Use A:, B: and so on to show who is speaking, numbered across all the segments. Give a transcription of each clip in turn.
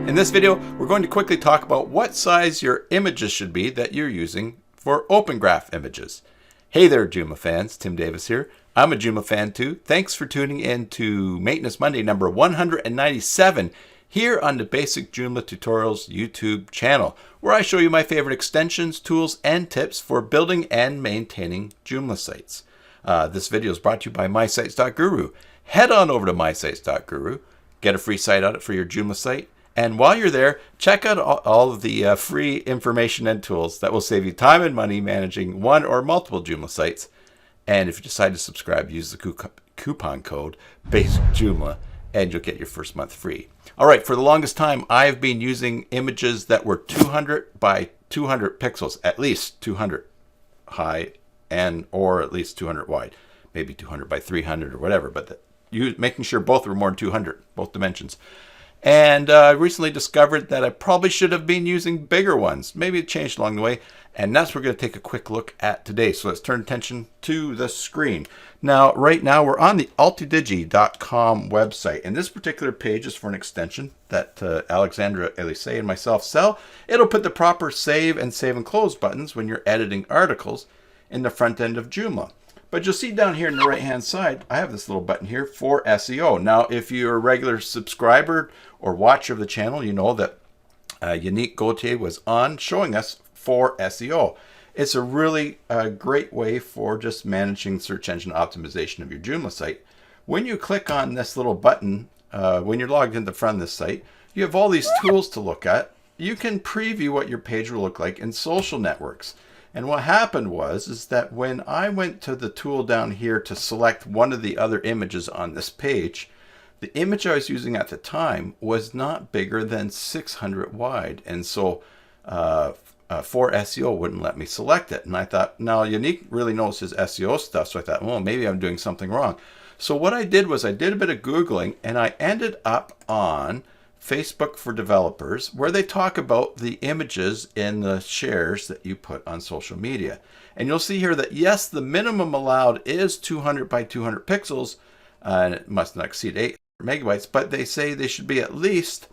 A: In this video, we're going to quickly talk about what size your images should be that you're using for Open Graph images. Hey there, Joomla fans. Tim Davis here. I'm a Joomla fan too. Thanks for tuning in to Maintenance Monday number 197 here on the Basic Joomla Tutorials YouTube channel, where I show you my favorite extensions, tools, and tips for building and maintaining Joomla sites. This video is brought to you by mysites.guru. Head on over to mysites.guru, get a free site audit for your Joomla site, and while you're there, check out all of the free information and tools that will save you time and money managing one or multiple Joomla sites. And if you decide to subscribe, use the coupon code BASICJoomla and you'll get your first month free. All right, for the longest time, I've been using images that were 200 by 200 pixels, at least 200 high or at least 200 wide, maybe 200 by 300 or whatever, but making sure both were more than 200, both dimensions. And I recently discovered that I probably should have been using bigger ones. Maybe it changed along the way. And that's what we're going to take a quick look at today. So let's turn attention to the screen. Now, right now, we're on the altidigi.com website. And this particular page is for an extension that Alexandra Elise and myself sell. It'll put the proper save and close buttons when you're editing articles in the front end of Joomla. But you'll see down here on the right-hand side, I have this little button here for SEO. Now, if you're a regular subscriber or watcher of the channel, you know that Unique Gauthier was on showing us for SEO. It's a really great way for just managing search engine optimization of your Joomla site. When you click on this little button, when you're logged into the front of this site, you have all these tools to look at. You can preview what your page will look like in social networks. And what happened is that when I went to the tool down here to select one of the other images on this page, the image I was using at the time was not bigger than 600 wide. And so for SEO wouldn't let me select it. And I thought, now Unique really knows his SEO stuff. So I thought, well, maybe I'm doing something wrong. So what I did was I did a bit of Googling and I ended up on Facebook for Developers, where they talk about the images in the shares that you put on social media. And you'll see here that, yes, the minimum allowed is 200 by 200 pixels, and it must not exceed 800 megabytes, but they say they should be at least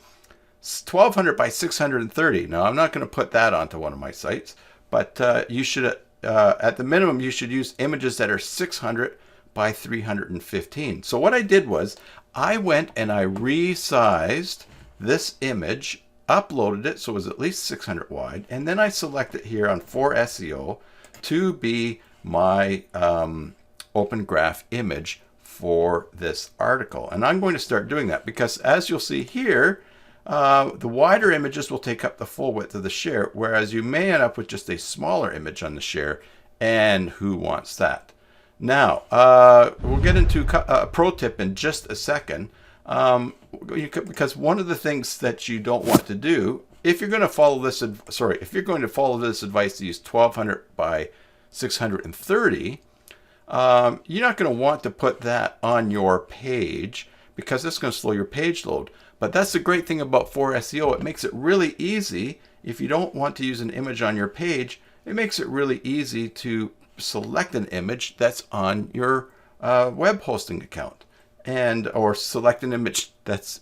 A: 1200 by 630. Now, I'm not going to put that onto one of my sites, but you should, at the minimum, you should use images that are 600 by 315. So what I did was I went and I resized this image, uploaded it so it was at least 600 wide, and then I select it here on for SEO to be my Open Graph image for this article. And I'm going to start doing that because, as you'll see here, the wider images will take up the full width of the share, whereas you may end up with just a smaller image on the share, and who wants that? Now, we'll get into a pro tip in just a second. Because one of the things that you don't want to do, if you're going to follow this, advice to use 1200 by 630, you're not going to want to put that on your page because it's going to slow your page load. But that's the great thing about for SEO. It makes it really easy. If you don't want to use an image on your page, it makes it really easy to select an image that's on your web hosting account. Or select an image that's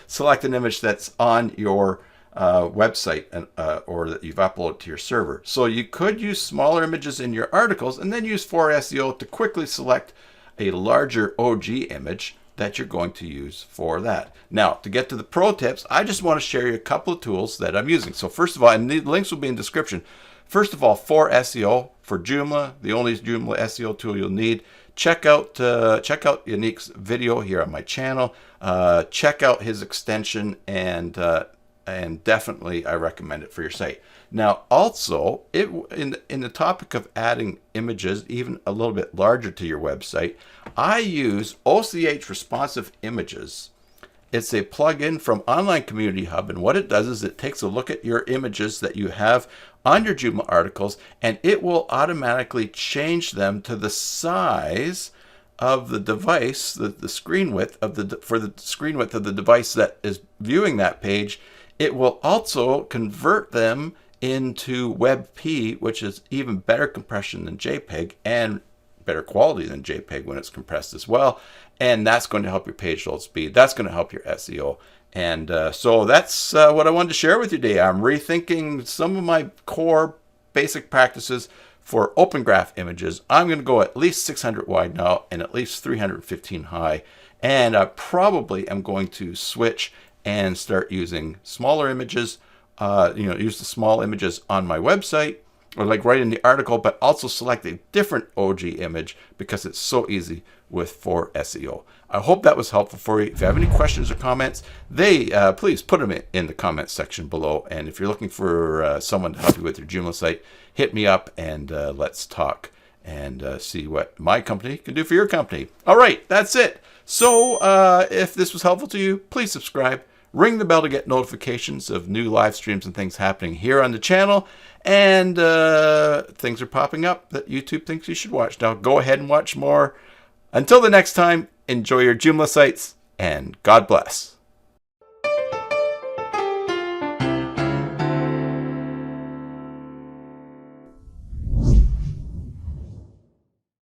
A: select an image that's on your website or that you've uploaded to your server. So you could use smaller images in your articles and then use for SEO to quickly select a larger OG image that you're going to use for that. Now, to get to the pro tips, I just want to share you a couple of tools that I'm using. So first of all, and the links will be in the description. First of all, for SEO, for Joomla, the only Joomla SEO tool you'll need. Check out Unique's video here on my channel. Check out his extension, and definitely I recommend it for your site. Now, also, in the topic of adding images, even a little bit larger to your website, I use OCH Responsive Images. It's a plugin from Online Community Hub, and what it does is it takes a look at your images that you have on your Joomla articles, and it will automatically change them to the size of the device, the screen width of the screen width of the device that is viewing that page. It will also convert them into WebP, which is even better compression than JPEG, and better quality than JPEG when it's compressed as well. And that's going to help your page load speed. That's going to help your SEO. And so that's what I wanted to share with you today. I'm rethinking some of my core basic practices for Open Graph images. I'm going to go at least 600 wide now and at least 315 high. And I probably am going to switch and start using smaller images, use the small images on my website, or like write in the article, but also select a different OG image because it's so easy for SEO. I hope that was helpful for you. If you have any questions or comments, please put them in the comments section below. And if you're looking for someone to help you with your Joomla site, hit me up and let's talk and see what my company can do for your company. All right, that's it. So if this was helpful to you, please subscribe. Ring the bell to get notifications of new live streams and things happening here on the channel. And things are popping up that YouTube thinks you should watch. Now go ahead and watch more. Until the next time, enjoy your Joomla sites and God bless.